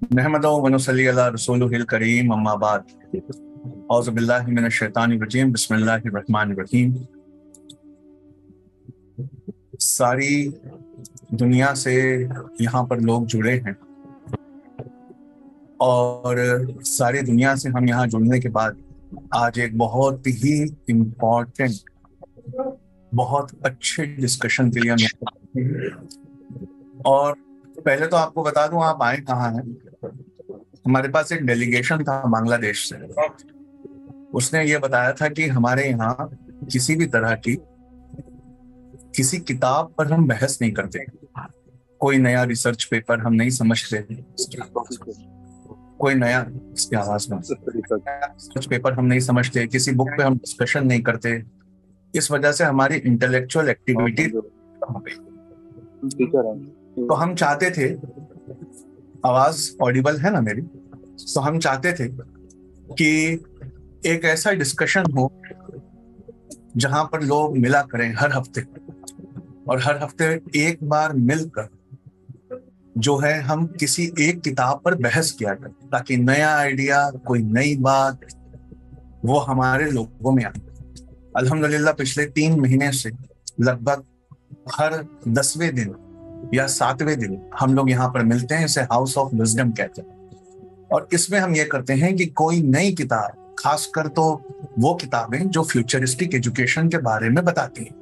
नहमदो व नसल्ली अला रसूलिहिल करीम अम्मा बाद। औज़ु बिल्लाहि मिनश शैतानिर रजीम बिस्मिल्लाहिर रहमानिर रहीम। सारी दुनिया से यहाँ पर लोग जुड़े हैं और सारी दुनिया से हम यहाँ जुड़ने के बाद आज एक बहुत ही इम्पोर्टेंट, बहुत अच्छे डिस्कशन के लिए हम यहाँ पर हैं। और पहले तो आपको बता दूं आप आए कहाँ हैं। हमारे पास एक डेलीगेशन था बांग्लादेश से। उसने ये बताया था कि हमारे यहाँ किसी भी तरह की किसी किताब पर हम बहस नहीं करते, कोई नया रिसर्च पेपर हम नहीं समझते, कोई नया इसकी आवाज में रिसर्च पेपर हम नहीं समझते, किसी बुक पे हम डिस्कशन नहीं करते। इस वजह से हमारी इंटेलेक्चुअल एक्टिविटी कम हो गई। तो हम चाहते थे, आवाज ऑडिबल है ना मेरी? तो हम चाहते थे कि एक ऐसा डिस्कशन हो जहां पर लोग मिला करें हर हफ्ते, और हर हफ्ते एक बार मिलकर जो है हम किसी एक किताब पर बहस किया करें, ताकि नया आइडिया, कोई नई बात वो हमारे लोगों में आए। अल्हम्दुलिल्लाह पिछले 3 महीने से लगभग हर 10वें दिन या 7वें दिन हम लोग यहाँ पर मिलते हैं। इसे हाउस ऑफ विजडम कहते हैं। और इसमें हम ये करते हैं कि कोई नई किताब, खासकर तो वो किताबें जो फ्यूचरिस्टिक एजुकेशन के बारे में बताती हैं,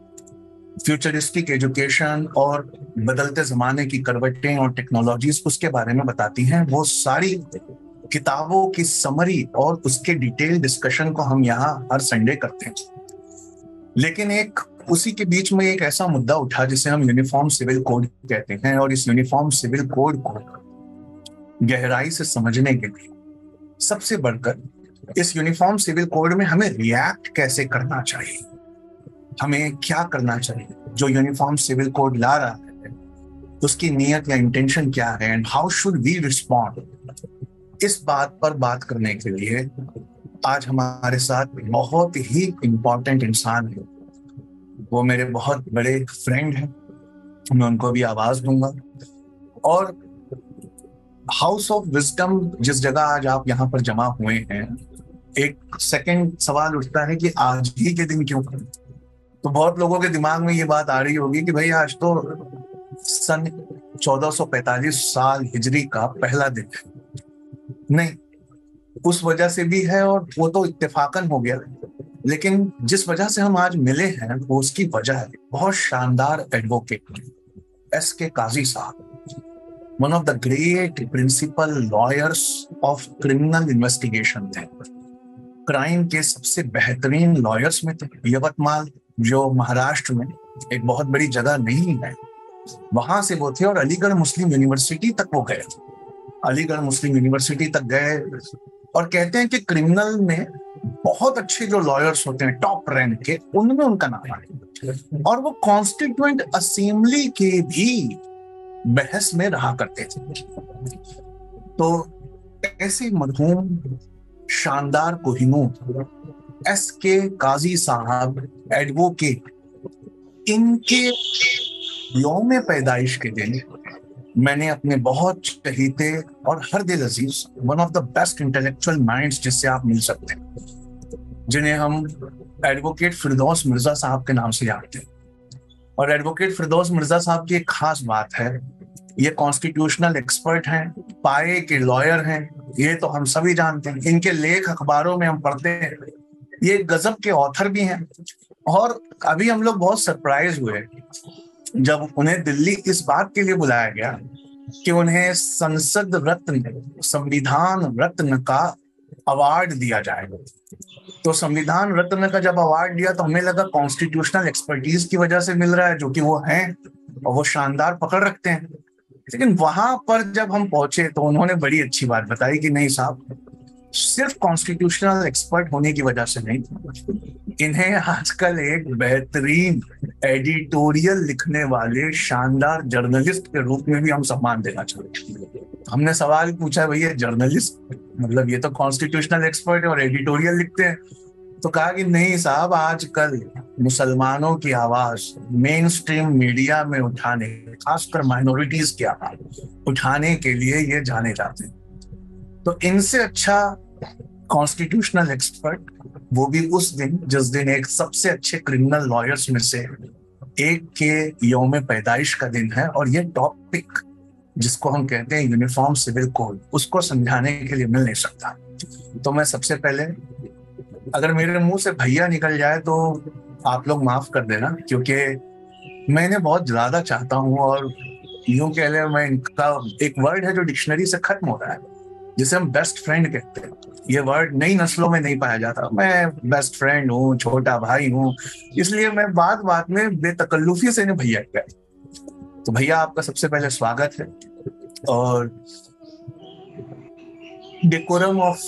फ्यूचरिस्टिक एजुकेशन और बदलते जमाने की करवटें और टेक्नोलॉजीज उसके बारे में बताती हैं, वो सारी किताबों की समरी और उसके डिटेल डिस्कशन को हम यहाँ हर संडे करते हैं। लेकिन एक उसी के बीच में एक ऐसा मुद्दा उठा जिसे हम यूनिफॉर्म सिविल कोड कहते हैं, और इस यूनिफॉर्म सिविल कोड को गहराई से समझने के लिए सबसे बढ़कर इस यूनिफॉर्म सिविल कोड में हमें रिएक्ट कैसे करना चाहिए, हमें क्या करना चाहिए, जो यूनिफॉर्म सिविल कोड ला रहा है उसकी नीयत या इंटेंशन क्या है, and how should we respond. इस बात पर बात करने के लिए आज हमारे साथ बहुत ही इंपॉर्टेंट इंसान है। वो मेरे बहुत बड़े फ्रेंड हैं, मैं उनको भी आवाज दूंगा। और हाउस ऑफ विजडम जिस जगह आज आप यहाँ पर जमा हुए हैं, एक सेकंड सवाल उठता है कि आज ही के दिन क्यों? तो बहुत लोगों के दिमाग में ये बात आ रही होगी कि भाई आज तो सन 1445 साल हिजरी का पहला दिन है। नहीं, उस वजह से भी है और वो तो इत्तेफाकन हो गया। लेकिन जिस वजह से हम आज मिले हैं वो उसकी वजह है बहुत शानदार एडवोकेट एस के काजी साहब, one of the great principal lawyers of criminal investigation थे। क्राइम के सबसे बेहतरीन लॉयर्स में थे। यवतमाल जो महाराष्ट्र में एक बहुत बड़ी जगह नहीं है, वहां से वो थे। और अलीगढ़ मुस्लिम यूनिवर्सिटी तक वो गए, अलीगढ़ मुस्लिम यूनिवर्सिटी तक गए। और कहते हैं कि क्रिमिनल में बहुत अच्छे जो लॉयर्स होते हैं टॉप रैंक के, उनमें उनका नाम है। और वो कॉन्स्टिट्यूएंट असेंबली के भी बहस में रहा करते थे। तो ऐसे मरहूम शानदार कोहिनूर एस के काजी साहब एडवोकेट, इनके यौम पैदाइश के दिन मैंने अपने बहुत चहीते और हर दिल अजीज, one of the best intellectual minds जिससे आप मिल सकते हैं, जिन्हें हम एडवोकेट फिरदौस मिर्जा साहब के नाम से जानते हैं। और एडवोकेट फिरदौस मिर्जा साहब की एक खास बात है, ये कॉन्स्टिट्यूशनल एक्सपर्ट हैं, पाए के लॉयर हैं, ये तो हम सभी जानते हैं। इनके लेख अखबारों में हम पढ़ते हैं। ये गजब के ऑथर भी हैं। और अभी हम लोग बहुत सरप्राइज हुए जब उन्हें दिल्ली इस बात के लिए बुलाया गया कि उन्हें संसद रत्न, संविधान रत्न का अवार्ड दिया जाएगा। तो संविधान रत्न का जब अवार्ड दिया तो हमें लगा कॉन्स्टिट्यूशनल एक्सपर्टीज की वजह से मिल रहा है, जो कि वो हैं और वो शानदार पकड़ रखते हैं। लेकिन वहां पर जब हम पहुंचे तो उन्होंने बड़ी अच्छी बात बताई कि नहीं साहब, सिर्फ कॉन्स्टिट्यूशनल एक्सपर्ट होने की वजह से नहीं, इन्हें आजकल एक बेहतरीन एडिटोरियल लिखने वाले शानदार जर्नलिस्ट के रूप में भी हम सम्मान देना चाहते हैं। हमने सवाल पूछा, भैया जर्नलिस्ट मतलब ये तो कॉन्स्टिट्यूशनल एक्सपर्ट है और एडिटोरियल लिखते हैं। तो कहा कि नहीं साहब, आजकल मुसलमानों की आवाज मेन स्ट्रीम मीडिया में उठाने, खासकर माइनॉरिटीज की आवाज उठाने के लिए ये जाने जाते हैं। तो इनसे अच्छा कॉन्स्टिट्यूशनल एक्सपर्ट, वो भी उस दिन जिस दिन एक सबसे अच्छे क्रिमिनल लॉयर्स में से एक के यौम पैदाइश का दिन है, और ये टॉपिक जिसको हम कहते हैं यूनिफॉर्म सिविल कोड, उसको समझाने के लिए मिल नहीं सकता। तो मैं सबसे पहले, अगर मेरे मुंह से भैया निकल जाए तो आप लोग माफ कर देना, क्योंकि मैं इन्हें बहुत ज्यादा चाहता हूँ, और यूं कह ले, मैं इनका एक वर्ड है जो डिक्शनरी से खत्म हो रहा है, जिसे हम बेस्ट फ्रेंड कहते हैं। ये वर्ड नई नस्लों में नहीं पाया जाता। मैं बेस्ट फ्रेंड हूँ, छोटा भाई हूँ, इसलिए मैं बात बात में बेतकल्लुफी से इन्हें भैया कहता। तो भैया, आपका सबसे पहले स्वागत है, और डेकोरम ऑफ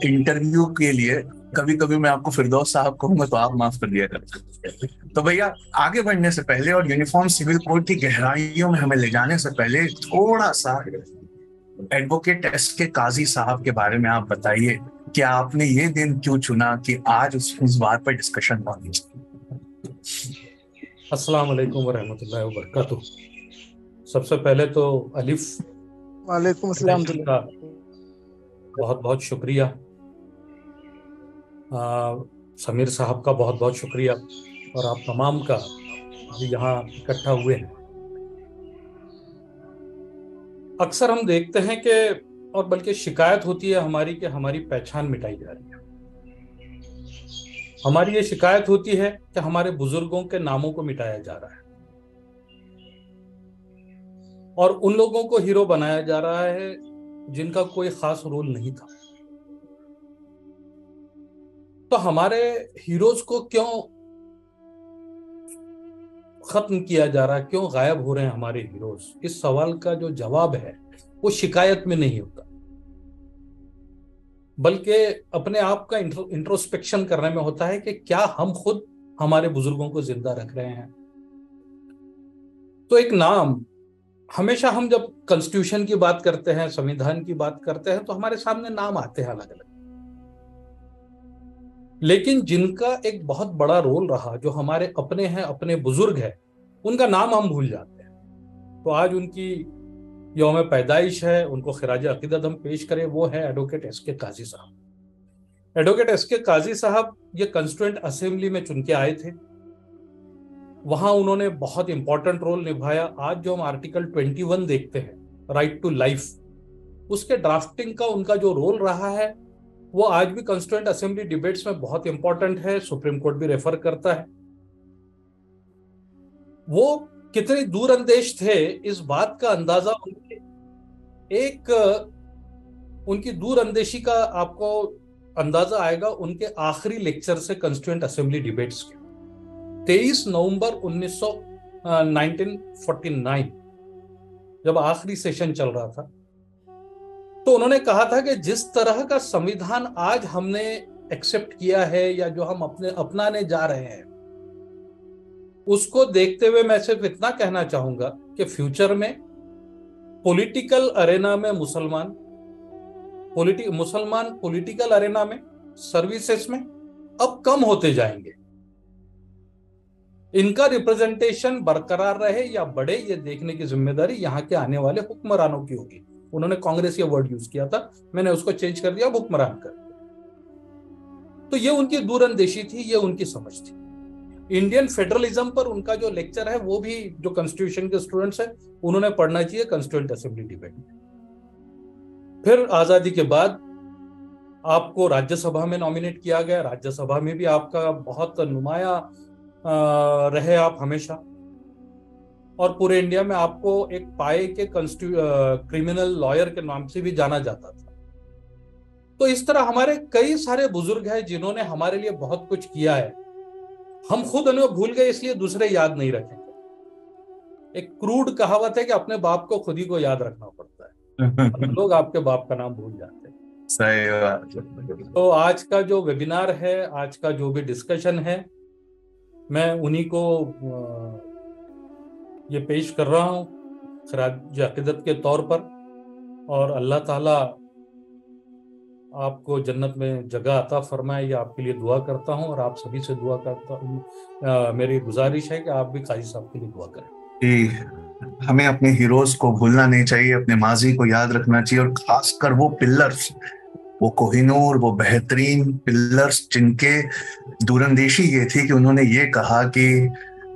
इंटरव्यू के लिए कभी कभी मैं आपको फिरदौस साहब कहूंगा, तो आप माफ कर दिया करते। तो भैया, आगे बढ़ने से पहले और यूनिफॉर्म सिविल कोड की गहराइयों में हमें ले जाने से पहले, थोड़ा सा एडवोकेट एस के काजी साहब के बारे में आप बताइए कि आपने ये दिन क्यों चुना कि आज उस बात पर डिस्कशन होनी चाहिए। अस्सलाम वालेकुम वरहमतुल्लाहि वबरकातुह। सबसे पहले तो अलिफ वालेकुम अस्सलाम का बहुत बहुत शुक्रिया, समीर साहब का बहुत बहुत शुक्रिया, और आप तमाम का जो यहाँ इकट्ठा हुए हैं। अक्सर हम देखते हैं कि, और बल्कि शिकायत होती है हमारी, कि हमारी पहचान मिटाई जा रही है। हमारी ये शिकायत होती है कि हमारे बुजुर्गों के नामों को मिटाया जा रहा है, और उन लोगों को हीरो बनाया जा रहा है जिनका कोई खास रोल नहीं था। तो हमारे हीरोज को क्यों खत्म किया जा रहा है, क्यों गायब हो रहे हैं हमारे हीरोज? इस सवाल का जो जवाब है वो शिकायत में नहीं होता, बल्कि अपने आप का इंट्रोस्पेक्शन करने में होता है कि क्या हम खुद हमारे बुजुर्गों को जिंदा रख रहे हैं। तो एक नाम, हमेशा हम जब कॉन्स्टिट्यूशन की बात करते हैं, संविधान की बात करते हैं, तो हमारे सामने नाम आते हैं अलग अलग, लेकिन जिनका एक बहुत बड़ा रोल रहा, जो हमारे अपने हैं, अपने बुजुर्ग हैं, उनका नाम हम भूल जाते हैं। तो आज उनकी यौम पैदाइश है, उनको खिराज अकीदत हम पेश करें। वो है एडवोकेट एस के काजी साहब। एडवोकेट एस के काजी साहब ये कंस्टिट्यूएंट असेंबली में चुन के आए थे, वहां उन्होंने बहुत इंपॉर्टेंट रोल निभाया। आज जो हम आर्टिकल 21 देखते हैं, राइट टू लाइफ, उसके ड्राफ्टिंग का उनका जो रोल रहा है, वो आज भी कंस्टिट्यूएंट असेंबली डिबेट्स में बहुत इंपॉर्टेंट है। सुप्रीम कोर्ट भी रेफर करता है। वो कितने दूरअंदेश थे, इस बात का अंदाजा उनकी दूरअंदेशी का आपको अंदाजा आएगा उनके आखिरी लेक्चर से कंस्टिट्यूएंट असेंबली डिबेट्स के। 23 नवंबर 1949, जब आखिरी सेशन चल रहा था, तो उन्होंने कहा था कि जिस तरह का संविधान आज हमने एक्सेप्ट किया है, या जो हम अपनाने जा रहे हैं, उसको देखते हुए मैं सिर्फ इतना कहना चाहूंगा कि फ्यूचर में पॉलिटिकल अरेना में मुसलमान पॉलिटिकल अरेना में, सर्विसेज में अब कम होते जाएंगे। इनका रिप्रेजेंटेशन बरकरार रहे या बढ़े, ये देखने की जिम्मेदारी यहाँ के आने वाले हुक्मरानों की होगी। उन्होंने कांग्रेस ये वर्ड यूज किया था, मैंने उसको चेंज कर दिया, हुक्मरान कर दिया। तो ये उनकी दूरअंदेशी थी, ये उनकी समझ थी। इंडियन फेडरलिज्म पर उनका जो लेक्चर है, वो भी जो कॉन्स्टिट्यूशन के स्टूडेंट्स हैं उन्होंने पढ़ना चाहिए कंस्टिट्यूएंट असेंबली डिबेट में। फिर आजादी के बाद आपको राज्यसभा में नॉमिनेट किया गया। राज्यसभा में भी आपका बहुत नुमाया रहे आप हमेशा, और पूरे इंडिया में आपको एक पाए के क्रिमिनल लॉयर के नाम से भी जाना जाता था। तो इस तरह हमारे कई सारे बुजुर्ग हैं जिन्होंने हमारे लिए बहुत कुछ किया है। हम खुद उन्हें भूल गए, इसलिए दूसरे याद नहीं रखेंगे। एक क्रूड कहावत है कि अपने बाप को खुद ही को याद रखना पड़ता है, लोग आपके बाप का नाम भूल जाते हैं। सही बात। तो आज का जो वेबिनार है, आज का जो भी डिस्कशन है, मैं उन्हीं को ये पेश कर रहा हूँ खिराज अकीदत के तौर पर, और अल्लाह ताला आपको जन्नत में जगह अता फरमाए, ये आपके लिए दुआ करता हूँ, और आप सभी से दुआ करता हूँ। मेरी गुजारिश है कि आप भी काजी साहब के लिए दुआ करें। कि हमें अपने हीरोज को भूलना नहीं चाहिए, अपने माजी को याद रखना चाहिए, और खासकर वो पिलर्स, वो कोहिनूर, वो बेहतरीन पिलर्स जिनके दूरंदेशी ये थी कि उन्होंने ये कहा कि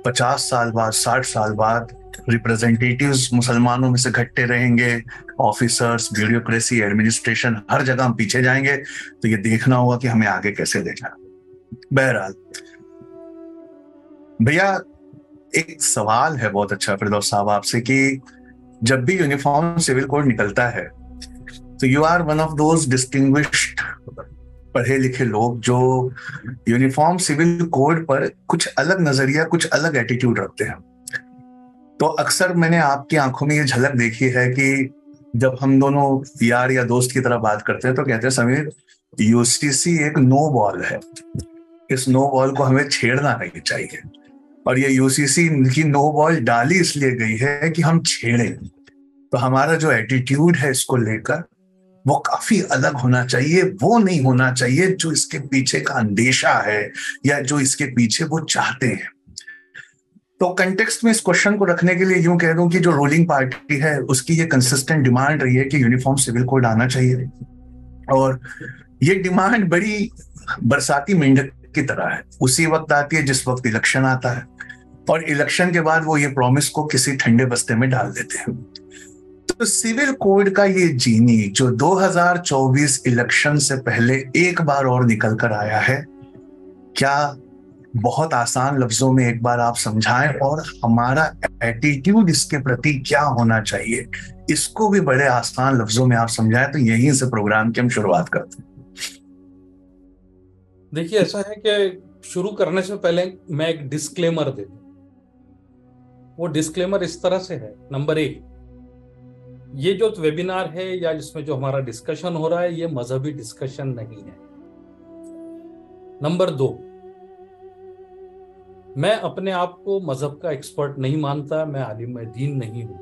50 साल बाद, 60 साल बाद रिप्रेजेंटेटिव्स मुसलमानों में से घटते रहेंगे, ऑफिसर्स, ब्यूरोक्रेसी, एडमिनिस्ट्रेशन, हर जगह हम पीछे जाएंगे, तो ये देखना होगा कि हमें आगे कैसे देखना। बहरहाल भैया, एक सवाल है बहुत अच्छा फिरदौस साहब आपसे, कि जब भी यूनिफॉर्म सिविल कोड निकलता है तो you are one of those distinguished पढ़े लिखे लोग जो यूनिफॉर्म सिविल कोड पर कुछ अलग नजरिया, कुछ अलग एटीट्यूड रखते हैं। तो अक्सर मैंने आपकी आंखों में ये झलक देखी है कि जब हम दोनों यार या दोस्त की तरह बात करते हैं तो कहते हैं समीर, यूसीसी एक नो बॉल है, इस नो बॉल को हमें छेड़ना नहीं चाहिए, और ये यूसीसी की नो बॉल डाली इसलिए गई है कि हम छेड़ें। तो हमारा जो एटीट्यूड है इसको लेकर वो काफी अलग होना चाहिए, वो नहीं होना चाहिए जो इसके पीछे का अंदेशा है या जो इसके पीछे वो चाहते हैं। तो कंटेक्स्ट में इस क्वेश्चन को रखने के लिए यूं कह दूं कि जो रूलिंग पार्टी है उसकी ये कंसिस्टेंट डिमांड रही है कि यूनिफॉर्म सिविल कोड आना चाहिए, और ये डिमांड बड़ी बरसाती मेंढक की तरह है, उसी वक्त आती है जिस वक्त इलेक्शन आता है, और इलेक्शन के बाद वो ये प्रॉमिस को किसी ठंडे बस्ते में डाल देते हैं। तो सिविल कोड का ये जीनी जो 2024 इलेक्शन से पहले एक बार और निकल कर आया है, क्या बहुत आसान लफ्जों में एक बार आप समझाएं, और हमारा एटीट्यूड इसके प्रति क्या होना चाहिए, इसको भी बड़े आसान लफ्जों में आप समझाएं, तो यहीं से प्रोग्राम की हम शुरुआत करते हैं। देखिए, ऐसा है कि शुरू करने से पहले मैं एक डिस्क्लेमर दे दूं। वो डिस्क्लेमर इस तरह से है, नंबर 1, ये जो वेबिनार है या जिसमें जो हमारा डिस्कशन हो रहा है ये मजहबी डिस्कशन नहीं है। नंबर 2, मैं अपने आप को मजहब का एक्सपर्ट नहीं मानता, मैं आलिम दीन नहीं हूं।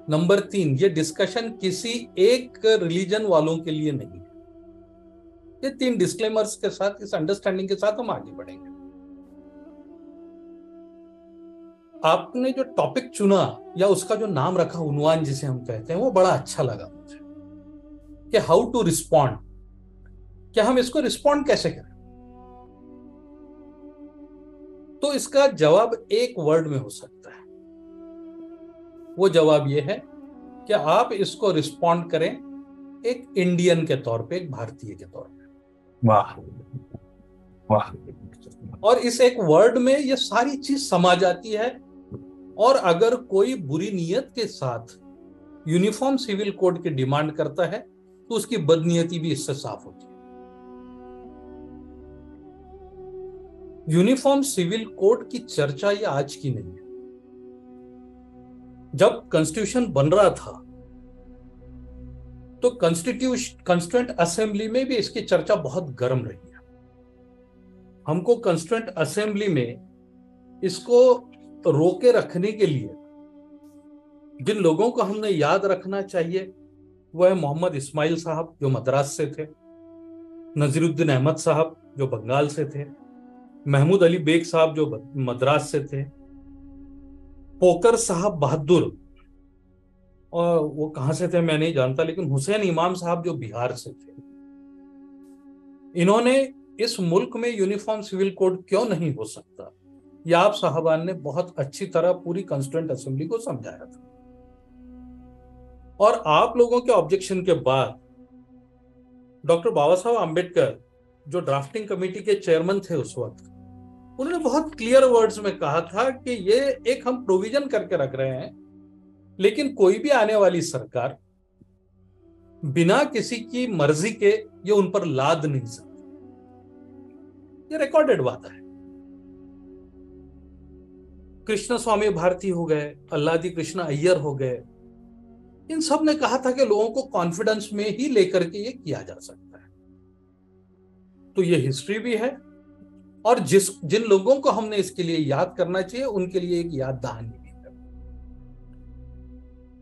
नंबर 3, ये डिस्कशन किसी एक रिलीजन वालों के लिए नहीं है। ये 3 डिस्क्लेमर्स के साथ, इस अंडरस्टैंडिंग के साथ हम आगे बढ़ेंगे। आपने जो टॉपिक चुना या उसका जो नाम रखा, उन्वान जिसे हम कहते हैं, वो बड़ा अच्छा लगा मुझे, कि हाउ टू रिस्पॉन्ड, क्या हम इसको रिस्पॉन्ड कैसे करें। तो इसका जवाब एक वर्ड में हो सकता है। वो जवाब ये है कि आप इसको रिस्पॉन्ड करें एक इंडियन के तौर पे, एक भारतीय के तौर पे। वाह वाह। और इस एक वर्ड में ये सारी चीज समा जाती है, और अगर कोई बुरी नीयत के साथ यूनिफॉर्म सिविल कोड की डिमांड करता है तो उसकी बदनीयती भी इससे साफ होती है। यूनिफॉर्म सिविल कोड की चर्चा ये आज की नहीं है। जब कॉन्स्टिट्यूशन बन रहा था तो कॉन्स्टिट्यूएंट असेंबली में भी इसकी चर्चा बहुत गर्म रही है। हमको कॉन्स्टिट्यूएंट असेंबली में इसको रोके रखने के लिए जिन लोगों को हमने याद रखना चाहिए वह है मोहम्मद इस्माइल साहब जो मद्रास से थे, नजीरुद्दीन अहमद साहब जो बंगाल से थे, महमूद अली बेग साहब जो मद्रास से थे, पोकर साहब बहादुर, और वो कहां से थे मैं नहीं जानता, लेकिन हुसैन इमाम साहब जो बिहार से थे। इन्होंने इस मुल्क में यूनिफॉर्म सिविल कोड क्यों नहीं हो सकता, यह आप साहबान ने बहुत अच्छी तरह पूरी कॉन्स्टिट्यूएंट असेंबली को समझाया था। और आप लोगों के ऑब्जेक्शन के बाद डॉक्टर बाबा साहब आम्बेडकर जो ड्राफ्टिंग कमेटी के चेयरमैन थे उस वक्त, उन्होंने बहुत क्लियर वर्ड्स में कहा था कि ये एक हम प्रोविजन करके रख रहे हैं, लेकिन कोई भी आने वाली सरकार बिना किसी की मर्जी के ये उन पर लाद नहीं सकती। ये रिकॉर्डेड बात है। कृष्ण स्वामी भारती हो गए, अल्लादी कृष्ण अय्यर हो गए, इन सब ने कहा था कि लोगों को कॉन्फिडेंस में ही लेकर के ये किया जा सकता है। तो ये हिस्ट्री भी है, और जिन लोगों को हमने इसके लिए याद करना चाहिए उनके लिए एक याद दहानी भी है।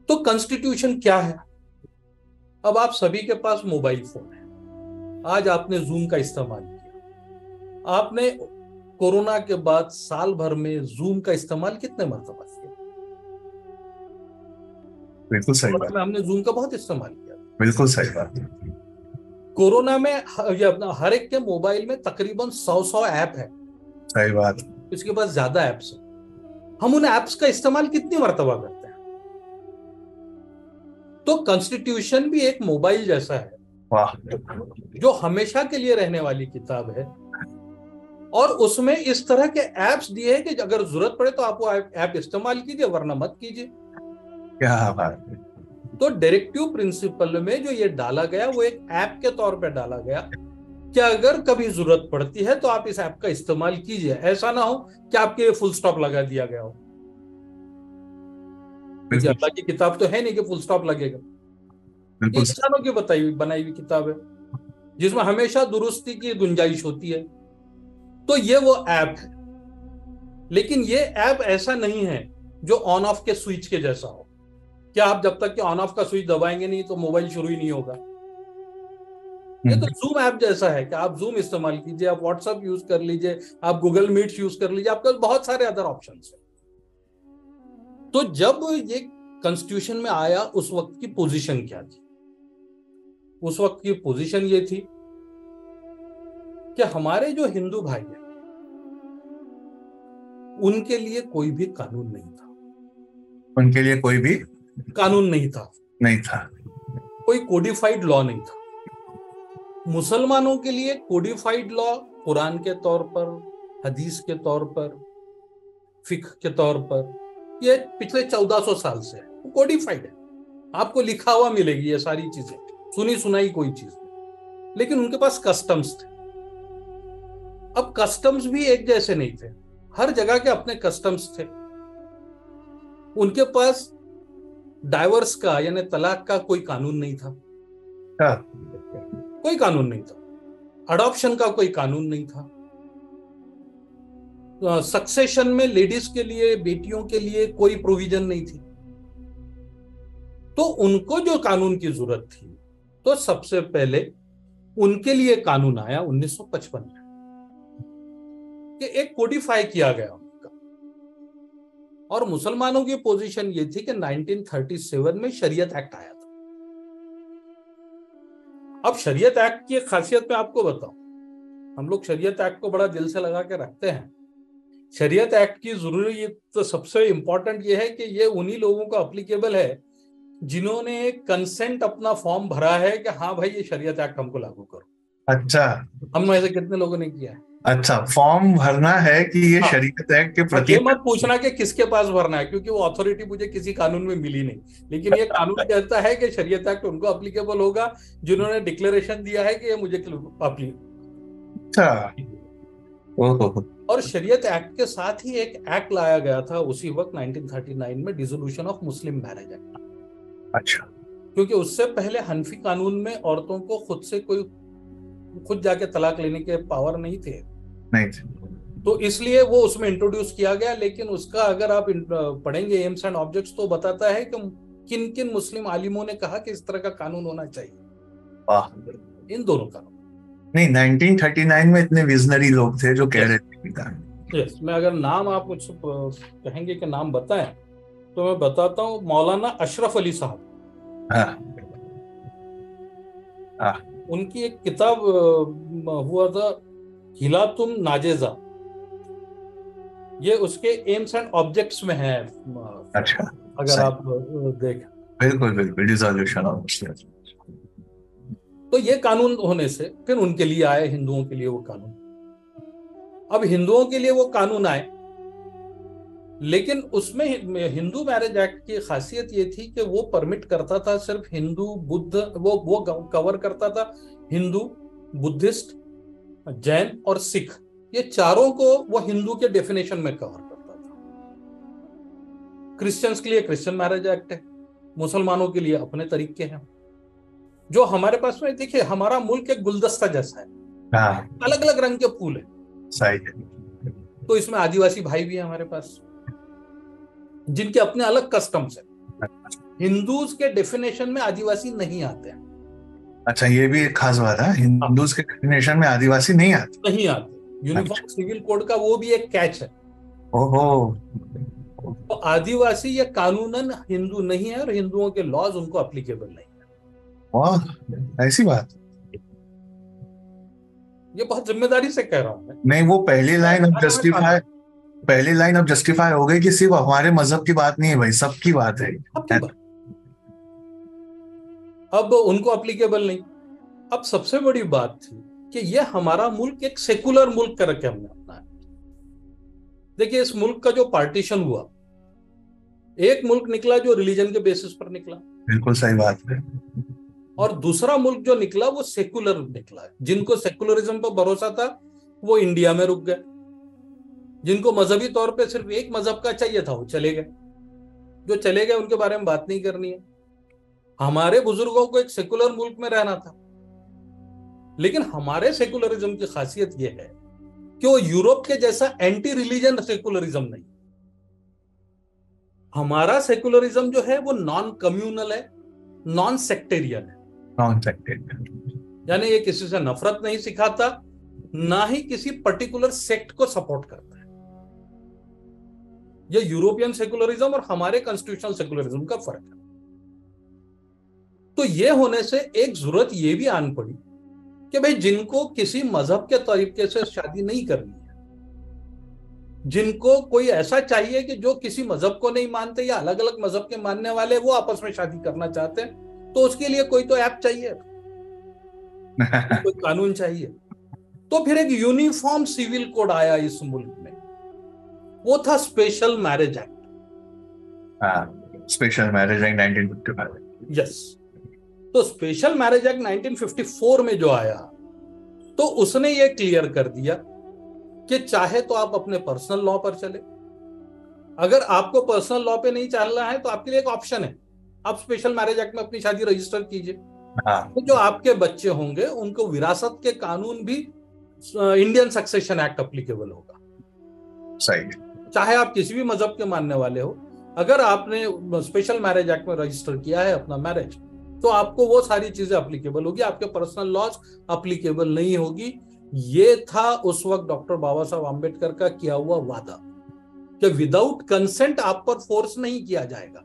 तो कॉन्स्टिट्यूशन क्या है? अब आप सभी के पास मोबाइल फोन है, आज आपने जूम का इस्तेमाल किया, आपने कोरोना के बाद साल भर में जूम का इस्तेमाल कितने मरतबा किया? बिल्कुल सही बात। में हमने जूम का बहुत इस्तेमाल किया। बिल्कुल सही बात। कोरोना में हर एक के मोबाइल में तकरीबन 100 ऐप है। सही बात। इसके पास ज्यादा ऐप्स है। हम उन ऐप्स का इस्तेमाल कितनी मरतबा करते हैं? तो कॉन्स्टिट्यूशन भी एक मोबाइल जैसा है। वाह। जो हमेशा के लिए रहने वाली किताब है, और उसमें इस तरह के ऐप्स दिए हैं कि अगर जरूरत पड़े तो आप वो ऐप इस्तेमाल कीजिए, वरना मत कीजिए। क्या बात है। तो डायरेक्टिव प्रिंसिपल में जो ये डाला गया वो एक ऐप के तौर पे डाला गया कि अगर कभी जरूरत पड़ती है तो आप इस ऐप का इस्तेमाल कीजिए। ऐसा ना हो कि आपके फुल स्टॉप लगा दिया गया हो, क्योंकि अल्लाह की किताब तो है नहीं कि फुल स्टॉप लगेगा। ये इंसानों की बनाई हुई किताब है जिसमें हमेशा दुरुस्ती की गुंजाइश होती है। तो ये वो ऐप है, लेकिन ये ऐप ऐसा नहीं है जो ऑन ऑफ के स्विच के जैसा हो, क्या आप जब तक कि ऑन ऑफ का स्विच दबाएंगे नहीं तो मोबाइल शुरू ही नहीं होगा। ये तो जूम ऐप जैसा है कि आप जूम इस्तेमाल कीजिए, आप व्हाट्सएप यूज कर लीजिए, आप गूगल मीट यूज कर लीजिए, आपके पास बहुत सारे अदर ऑप्शंस हैं। तो जब ये कॉन्स्टिट्यूशन में आया उस वक्त की पोजीशन क्या थी? उस वक्त की पोजीशन ये थी कि हमारे जो हिंदू भाई हैं उनके लिए कोई भी कानून नहीं था। उनके लिए कोई भी कानून नहीं था। कोई कोडिफाइड लॉ नहीं था। मुसलमानों के लिए कोडिफाइड लॉ कुरान के तौर पर, हदीस के तौर पर, फिक्ह के तौर पर, ये पिछले 1400 साल से है, कोडिफाइड है। आपको लिखा हुआ मिलेगी ये सारी चीजें, सुनी सुनाई कोई चीज नहीं। लेकिन उनके पास कस्टम्स थे। अब कस्टम्स भी एक जैसे नहीं थे, हर जगह के अपने कस्टम्स थे। उनके पास डाइवर्स का यानी तलाक का कोई कानून नहीं था। कोई कानून नहीं था। अडॉप्शन का कोई कानून नहीं था। सक्सेशन में लेडीज के लिए, बेटियों के लिए कोई प्रोविजन नहीं थी। तो उनको जो कानून की जरूरत थी, तो सबसे पहले उनके लिए कानून आया 1955 में कि एक कोडिफाई किया गया उनका। और मुसलमानों की पोजीशन ये थी कि 1937 में शरीयत एक्ट आया था। अब शरीयत एक्ट की खासियत मैं आपको बताऊं, हम लोग शरीयत एक्ट को बड़ा दिल से लगा के रखते हैं। शरीयत एक्ट की जरूरी तो सबसे इंपॉर्टेंट ये है कि ये उन्हीं लोगों को अप्लीकेबल है जिन्होंने कंसेंट अपना फॉर्म भरा है कि हाँ भाई ये शरीयत एक्ट हमको लागू करो। अच्छा, हम में से कितने लोगों ने किया है? अच्छा, फॉर्म भरना है कि ये शरीयत एक्ट के प्रति। ये मत पूछना कि किसके पास भरना है, क्योंकि वो अथॉरिटी मुझे किसी कानून में मिली नहीं। लेकिन ये कानून कहता है कि शरीयत एक्ट उनको अप्लीकेबल होगा जिन्होंने डिक्लेरेशन दिया है कि ये मुझे अच्छा। और शरीयत एक्ट के साथ ही एक एक्ट लाया गया था उसी वक्त 1939 में, dissolution of Muslim marriage act. अच्छा। क्योंकि उससे पहले हनफी कानून में औरतों को खुद जाके तलाक लेने के पावर नहीं थे। तो इसलिए वो उसमें इंट्रोड्यूस किया गया। लेकिन उसका अगर आप पढ़ेंगे एम्स एंड ऑब्जेक्ट्स तो बताता है कि किन किन मुस्लिम आलिमों ने कहा कि इस तरह का कानून होना चाहिए। इन दोनों कानून नहीं, 1939 में इतने विजनरी लोग थे जो कह रहे थे। यस, मैं अगर नाम आप मुझसे कहेंगे कि नाम बताएं तो मैं बताता हूँ। मौलाना अशरफ अली साहब, उनकी एक किताब हुआ था हिलातुम नाजेजा, ये उसके एम्स एंड ऑब्जेक्ट्स में है। अच्छा, अगर आप देखें। बिल्कुल बिल्कुल, डिसॉल्यूशन ऑफ मुस्लिम। तो ये कानून होने से फिर उनके लिए आए, हिंदुओं के लिए वो कानून। अब हिंदुओं के लिए वो कानून आए, लेकिन उसमें हिंदू मैरिज एक्ट की खासियत ये थी कि वो परमिट करता था सिर्फ हिंदू, बुद्ध, वो कवर करता था हिंदू, बुद्धिस्ट, जैन और सिख, ये चारों को वो हिंदू के डेफिनेशन में कवर करता था। क्रिश्चियंस के लिए क्रिश्चियन मैरिज एक्ट है, मुसलमानों के लिए अपने तरीके हैं। जो हमारे पास में, देखिए हमारा मुल्क एक गुलदस्ता जैसा है, अलग अलग रंग के फूल है। सही है। तो इसमें आदिवासी भाई भी है हमारे पास, जिनके अपने अलग कस्टम्स है। हिंदूज के डेफिनेशन में आदिवासी नहीं आते हैं। अच्छा, ये भी एक खास बात है, हिंदूज के डेफिनेशन में आदिवासी नहीं आते। यूनिफॉर्म सिविल कोड का वो भी एक कैच है। ओहो। तो आदिवासी ये कानूनन हिंदू नहीं है और हिंदुओं के लॉज उनको अप्लीकेबल नहीं है। वाह, ऐसी बात। ये बहुत जिम्मेदारी से कह रहा हूं मैं। नहीं, वो पहली लाइन अब जस्टिफाई हो गई कि सिर्फ हमारे मजहब की बात नहीं है भाई, सबकी बात है। सबकी बात। अब उनको अप्लीकेबल नहीं। अब सबसे बड़ी बात थी कि ये हमारा मुल्क एक सेकुलर मुल्क करके हमने अपनाया। देखिए, इस मुल्क का जो पार्टीशन हुआ, एक मुल्क निकला जो रिलीजन के बेसिस पर निकला, बिल्कुल सही बात है। और दूसरा मुल्क जो निकला वो सेकुलर निकला। जिनको सेकुलरिज्म पर भरोसा था वो इंडिया में रुक गए, जिनको मजहबी तौर पे सिर्फ एक मजहब का चाहिए था वो चले गए। जो चले गए उनके बारे में बात नहीं करनी है। हमारे बुजुर्गों को एक सेकुलर मुल्क में रहना था, लेकिन हमारे सेकुलरिज्म की खासियत यह है कि वो यूरोप के जैसा एंटी रिलीजन सेकुलरिज्म नहीं। हमारा सेकुलरिज्म जो है वो नॉन कम्युनल है, नॉन सेक्टेरियन है। नॉन सेक्टेरियन यानी ये किसी से नफरत नहीं सिखाता, ना ही किसी पर्टिकुलर सेक्ट को सपोर्ट करता है। ये यूरोपियन सेकुलरिज्म और हमारे कॉन्स्टिट्यूशनल सेकुलरिज्म का फर्क है। तो ये होने से एक जरूरत ये भी आन पड़ी कि भाई जिनको किसी मजहब के तरीके से शादी नहीं करनी है, जिनको कोई ऐसा चाहिए कि जो किसी मजहब को नहीं मानते या अलग अलग मजहब के मानने वाले वो आपस में शादी करना चाहते हैं, तो उसके लिए कोई तो ऐप चाहिए, कोई कानून चाहिए। तो फिर एक यूनिफॉर्म सिविल कोड आया इस मुल्क में, वो था special marriage act. Special marriage act 1955। Yes. तो स्पेशल मैरिज एक्ट 1954 में जो आया, तो उसने ये क्लियर कर दिया कि चाहे तो आप अपने पर्सनल लॉ पर चले, अगर आपको पर्सनल लॉ पे नहीं चलना है तो आपके लिए एक ऑप्शन है, आप स्पेशल मैरिज एक्ट में अपनी शादी रजिस्टर कीजिए। तो जो आपके बच्चे होंगे उनको विरासत के कानून भी इंडियन सक्सेशन एक्ट अप्लीकेबल होगा। सही। चाहे आप किसी भी मजहब के मानने वाले हो, अगर आपने स्पेशल मैरिज एक्ट में रजिस्टर किया है अपना मैरिज, तो आपको वो सारी चीजें अप्लीकेबल होगी, आपके पर्सनल लॉज अप्लीकेबल नहीं होगी। ये था उस वक्त डॉक्टर बाबा साहब आम्बेडकर का किया हुआ वादा कि विदाउट कंसेंट आप पर फोर्स नहीं किया जाएगा।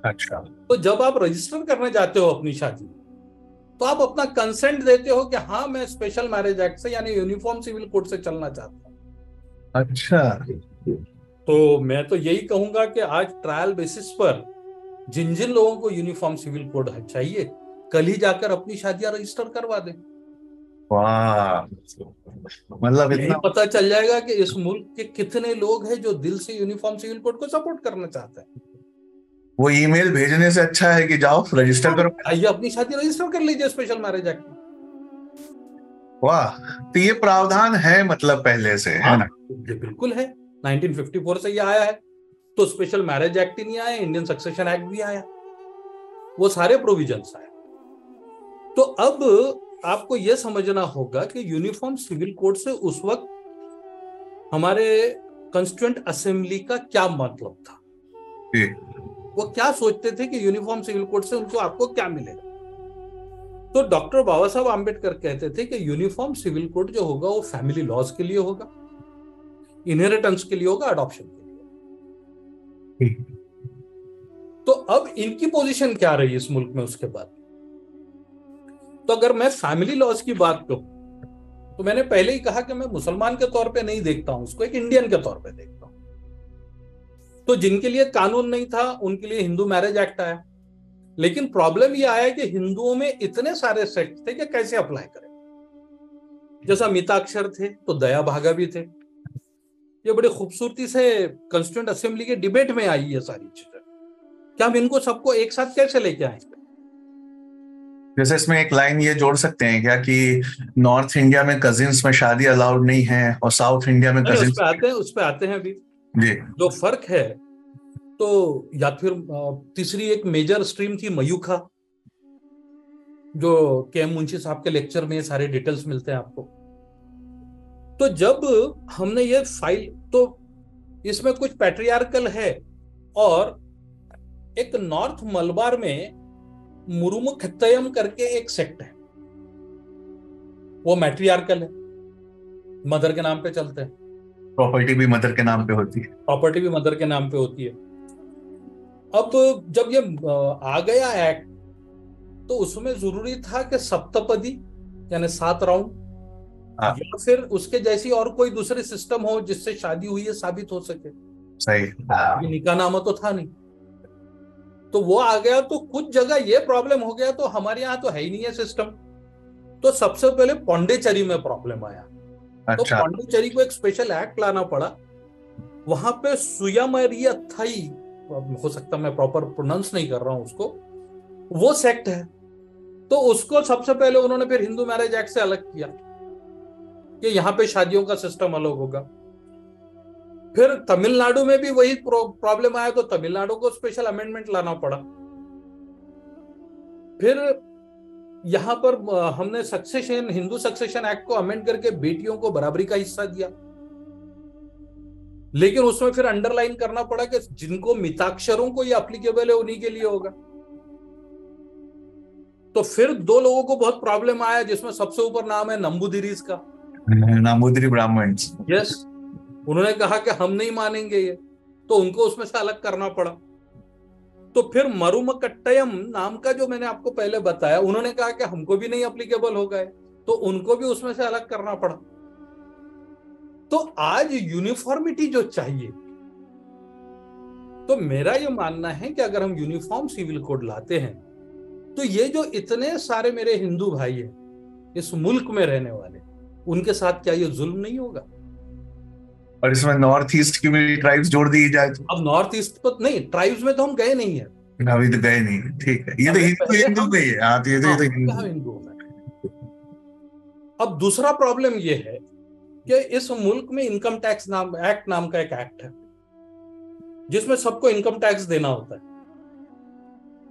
अच्छा। तो जब आप रजिस्टर करने जाते हो अपनी शादी, तो आप अपना कंसेंट देते हो कि हाँ मैं स्पेशल मैरिज एक्ट से यानी यूनिफॉर्म सिविल कोड से चलना चाहता हूँ। अच्छा। तो मैं तो यही कहूंगा कि आज ट्रायल बेसिस पर जिन जिन लोगों को यूनिफॉर्म सिविल कोड चाहिए, कल ही जाकर अपनी शादियां रजिस्टर करवा दें। वाह, मतलब यही इतना पता चल जाएगा कि इस मुल्क के कितने लोग हैं जो दिल से यूनिफॉर्म सिविल कोड को सपोर्ट करना चाहते हैं। वो ईमेल भेजने से अच्छा है कि जाओ रजिस्टर करो। आइए अपनी शादी रजिस्टर कर लीजिए स्पेशल मैरिज एक्ट में। वाह, तो ये प्रावधान है मतलब पहले से, है ना? ये बिल्कुल है, 1954 से ये आया है। तो स्पेशल मैरिज एक्ट ही नहीं आया, इंडियन सक्सेशन एक्ट भी आया, वो सारे प्रोविजंस आए। तो अब आपको यह समझना होगा कि यूनिफॉर्म सिविल कोड से उस वक्त हमारे कॉन्स्टिट्यूएंट असेंबली का क्या मतलब था, वो क्या सोचते थे कि यूनिफॉर्म सिविल कोड से उनको आपको क्या मिलेगा। तो डॉक्टर बाबा साहब आम्बेडकर कहते थे कि यूनिफॉर्म सिविल कोड जो होगा वो फैमिली लॉज के लिए होगा, इनहेरिटेंस के लिए होगा, अडॉप्शन के लिए। तो अब इनकी पोजीशन क्या रही इस मुल्क में उसके बाद? तो अगर मैं फैमिली लॉज की बात करूं, तो मैंने पहले ही कहा कि मैं मुसलमान के तौर पे नहीं देखता हूं उसको, एक इंडियन के तौर पे देखता हूं। तो जिनके लिए कानून नहीं था उनके लिए हिंदू मैरिज एक्ट आया, लेकिन प्रॉब्लम ये आया कि हिंदुओं में इतने सारे सेक्ट थे कि कैसे अप्लाई करें। जैसा मिताक्षर थे तो दया भागा भी थे। ये बड़ी खूबसूरती से कॉन्स्टिट्यूएंट असेंबली के डिबेट में आई ये सारी चीजें, क्या हम इनको सबको एक साथ कैसे लेके आएंगे। जैसे इसमें एक लाइन ये जोड़ सकते हैं क्या कि नॉर्थ इंडिया में कजिन्स में शादी अलाउड नहीं है और साउथ इंडिया में कजिन्स। उस पे आते हैं अभी जी। जो फर्क है, तो या फिर तीसरी एक मेजर स्ट्रीम थी मयूखा, जो के मुंशी साहब के लेक्चर में सारे डिटेल्स मिलते हैं आपको। तो जब हमने ये फाइल, तो इसमें कुछ पैट्रियार्कल है और एक नॉर्थ मलबार में मुरुमुखत्तयम करके एक सेक्ट है, वो मैट्रियार्कल है। मदर के नाम पे चलते हैं, प्रॉपर्टी भी मदर के नाम पे होती है। प्रॉपर्टी भी मदर के नाम पे होती है। अब जब ये आ गया एक्ट, तो उसमें जरूरी था कि सप्तपदी यानी 7 राउंड, हाँ, या फिर उसके जैसी और कोई दूसरी सिस्टम हो जिससे शादी हुई है साबित हो सके। सही। ये निकाहनामा तो था नहीं, तो वो आ गया। तो कुछ जगह ये प्रॉब्लम हो गया, तो हमारे यहाँ तो है ही नहीं है सिस्टम। तो सबसे पहले पौंडीचेरी में प्रॉब्लम आया। तो अच्छा। पौंडीचेरी को एक स्पेशल एक्ट लाना पड़ा। वहां पे सुयामरियथाई, हो सकता मैं प्रॉपर प्रोनाउंस नहीं कर रहा हूं उसको, वो सेक्ट है। तो उसको सबसे पहले उन्होंने फिर हिंदू मैरिज एक्ट से अलग किया कि यहाँ पे शादियों का सिस्टम अलग होगा। फिर तमिलनाडु में भी वही प्रॉब्लम आया, तो तमिलनाडु को स्पेशल अमेंडमेंट लाना पड़ा। फिर यहां पर हमने सक्सेशन, हिंदू सक्सेशन एक्ट को अमेंड करके बेटियों को बराबरी का हिस्सा दिया। लेकिन उसमें फिर अंडरलाइन करना पड़ा कि जिनको मिताक्षरों को ये एप्लीकेबल है उन्हीं के लिए होगा। तो फिर 2 लोगों को बहुत प्रॉब्लम आया, जिसमें सबसे ऊपर नाम है नंबूदिरीज का। नामुद्री ब्राह्मण। यस, उन्होंने कहा कि हम नहीं मानेंगे ये, तो उनको उसमें से अलग करना पड़ा। तो फिर मरुमकट्टयम नाम का जो मैंने आपको पहले बताया, उन्होंने कहा कि हमको भी नहीं एप्लीकेबल हो गए, तो उनको भी उसमें से अलग करना पड़ा। तो आज यूनिफॉर्मिटी जो चाहिए, तो मेरा ये मानना है कि अगर हम यूनिफॉर्म सिविल कोड लाते हैं, तो ये जो इतने सारे मेरे हिंदू भाई हैं इस मुल्क में रहने वाले, उनके साथ क्या ये जुल्म नहीं होगा? और इसमें नॉर्थ ईस्ट की भी ट्राइब्स जोड़ दी जाए तो? अब नॉर्थ ईस्ट पर नहीं, ट्राइब्स में तो हम गए नहीं है अभी तो गए नहीं। ठीक है, ये तो हिंदू में ही है। हाँ, तो ये तो हिंदू में। अब दूसरा प्रॉब्लम ये है कि इस मुल्क में इनकम टैक्स नाम का एक एक्ट है, जिसमें सबको इनकम टैक्स देना होता है।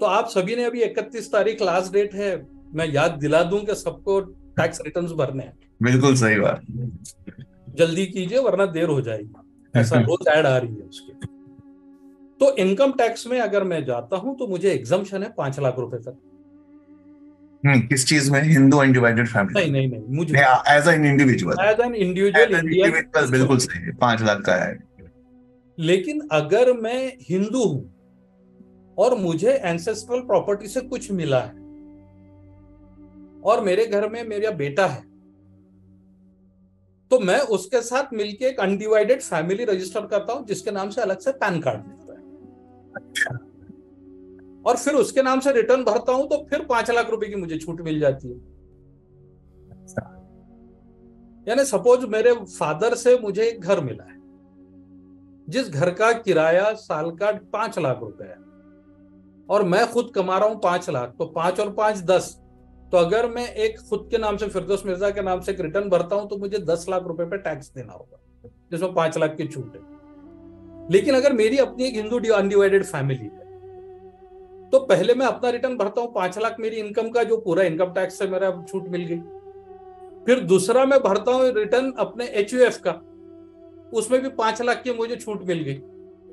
तो आप सभी ने, अभी 31 तारीख लास्ट डेट है, मैं याद दिला दूं कि सबको टैक्स रिटर्न्स भरने हैं। बिल्कुल सही बात। जल्दी कीजिए वरना देर हो जाएगी, ऐसा रोज ऐड आ रही है उसकी। तो इनकम टैक्स में अगर मैं जाता हूं तो मुझे एग्जम्पशन है 5 लाख रुपए तक। किस चीज में? Hindu undivided family? नहीं, मुझे as an individual. As an individual Indian, बिल्कुल सही है, 5 लाख का है। लेकिन अगर मैं हिंदू हूं और मुझे एंसेस्ट्रल प्रॉपर्टी से कुछ मिला है और मेरे घर में मेरा बेटा है, तो मैं उसके साथ मिलके एक अनडिवाइडेड फैमिली रजिस्टर करता हूं, जिसके नाम से अलग से पैन कार्ड मिलता है। अच्छा। और फिर उसके नाम से रिटर्न भरता हूं, तो फिर 5 लाख रुपए की मुझे छूट मिल जाती है। यानी सपोज मेरे फादर से मुझे एक घर मिला है, जिस घर का किराया साल का 5 लाख रुपए है, और मैं खुद कमा रहा हूं 5 लाख, तो 5 और 5 10। तो अगर मैं एक खुद के नाम से, फिरदौस मिर्जा के नाम से एक रिटर्न भरता हूं, तो मुझे 10 लाख रुपए पे टैक्स देना होगा, जिसमें 5 लाख की छूट है। लेकिन अगर मेरी अपनी एक हिंदू अनडिवाइडेड फैमिली है, तो पहले मैं अपना रिटर्न भरता हूं 5 लाख मेरी इनकम का, जो पूरा इनकम टैक्स से मेरा छूट मिल गई। फिर दूसरा मैं भरता हूं रिटर्न अपने HUF का, उसमें भी 5 लाख की मुझे छूट मिल गई,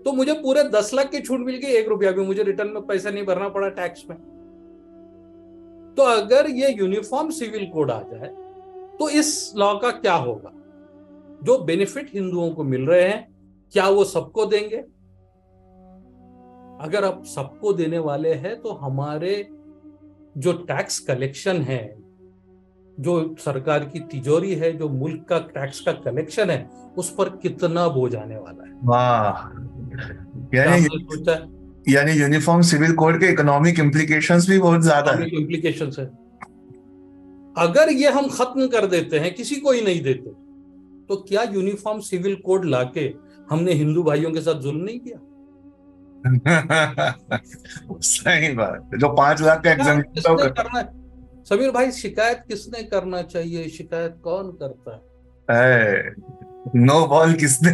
तो मुझे पूरे 10 लाख की छूट मिल गई। 1 रुपया भी मुझे रिटर्न में पैसा नहीं भरना पड़ा टैक्स में। तो अगर ये यूनिफॉर्म सिविल कोड आ जाए, तो इस लॉ का क्या होगा? जो बेनिफिट हिंदुओं को मिल रहे हैं, क्या वो सबको देंगे? अगर आप सबको देने वाले हैं, तो हमारे जो टैक्स कलेक्शन है, जो सरकार की तिजोरी है, जो मुल्क का टैक्स का कलेक्शन है, उस पर कितना बोझ आने वाला है? वाह। सोचा है? यानी यूनिफॉर्म सिविल कोड के इकोनॉमिक इम्प्लीकेशंस भी बहुत ज्यादा है। इम्प्लीकेशंस है। अगर ये हम खत्म कर देते हैं, किसी को ही नहीं देते, तो क्या यूनिफॉर्म सिविल कोड लाके हमने हिंदू भाइयों के साथ जुल्म नहीं किया? सही बात। जो 5 लाख का किसने करना है? समीर भाई, शिकायत किसने करना चाहिए? शिकायत कौन करता है? नो बॉल किसने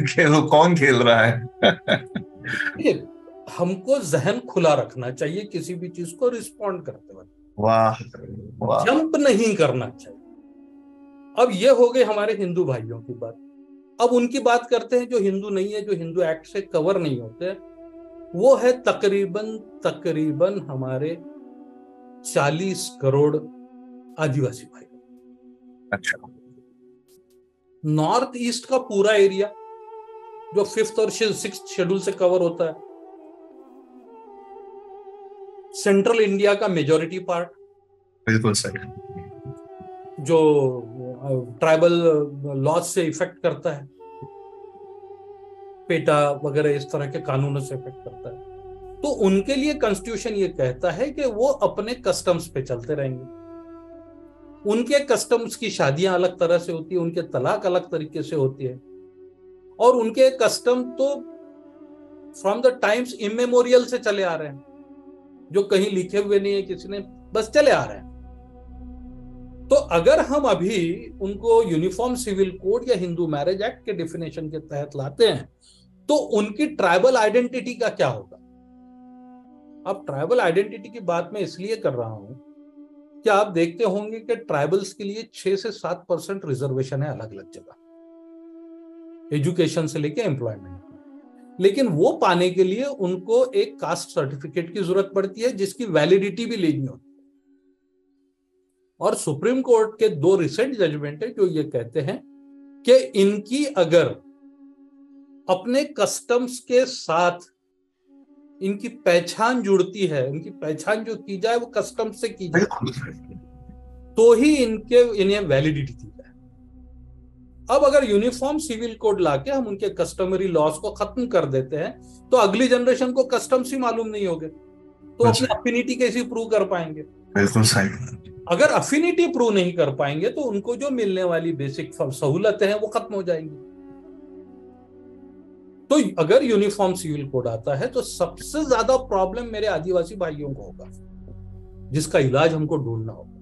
कौन खेल रहा है? हमको जहन खुला रखना चाहिए किसी भी चीज को रिस्पॉन्ड करते वक्त। वाह वाह। जंप नहीं करना चाहिए। अब ये हो गई हमारे हिंदू भाइयों की बात। अब उनकी बात करते हैं जो हिंदू नहीं है, जो हिंदू एक्ट से कवर नहीं होते। वो है तकरीबन हमारे 40 करोड़ आदिवासी भाई। अच्छा। नॉर्थ ईस्ट का पूरा एरिया जो 5th और 6th शेड्यूल से कवर होता है, सेंट्रल इंडिया का मेजॉरिटी पार्ट, बिल्कुल सही, जो ट्राइबल लॉज से इफेक्ट करता है, पेटा वगैरह इस तरह के कानूनों से इफेक्ट करता है, तो उनके लिए कॉन्स्टिट्यूशन ये कहता है कि वो अपने कस्टम्स पे चलते रहेंगे। उनके कस्टम्स की शादियां अलग तरह से होती है, उनके तलाक अलग तरीके से होती है, और उनके कस्टम तो फ्रॉम द टाइम्स इमेमोरियल से चले आ रहे हैं, जो कहीं लिखे हुए नहीं है किसी ने, बस चले आ रहे हैं। तो अगर हम अभी उनको यूनिफॉर्म सिविल कोड या हिंदू मैरिज एक्ट के डेफिनेशन के तहत लाते हैं तो उनकी ट्राइबल आइडेंटिटी का क्या होगा? अब ट्राइबल आइडेंटिटी की बात मैं इसलिए कर रहा हूं कि आप देखते होंगे कि ट्राइबल्स के लिए 6 से 7% रिजर्वेशन है अलग अलग जगह, एजुकेशन से लेके एम्प्लॉयमेंट, लेकिन वो पाने के लिए उनको एक कास्ट सर्टिफिकेट की जरूरत पड़ती है जिसकी वैलिडिटी भी लेनी होती है। और सुप्रीम कोर्ट के 2 रिसेंट जजमेंट है जो ये कहते हैं कि इनकी अगर अपने कस्टम्स के साथ इनकी पहचान जुड़ती है, इनकी पहचान जो की जाए वो कस्टम्स से की जाए, तो ही इन्हें वैलिडिटी दी जाए। अब अगर यूनिफॉर्म सिविल कोड लाके हम उनके कस्टमरी लॉस को खत्म कर देते हैं तो अगली जनरेशन को कस्टम्स ही मालूम नहीं होंगे, तो अपनी अफिनिटी कैसे प्रूव कर पाएंगे? बिल्कुल सही। अगर अफिनिटी प्रूव नहीं कर पाएंगे तो उनको जो मिलने वाली बेसिक सहूलतें हैं वो खत्म हो जाएंगी। तो अगर यूनिफॉर्म सिविल कोड आता है तो सबसे ज्यादा प्रॉब्लम मेरे आदिवासी भाइयों को होगा, जिसका इलाज हमको ढूंढना होगा।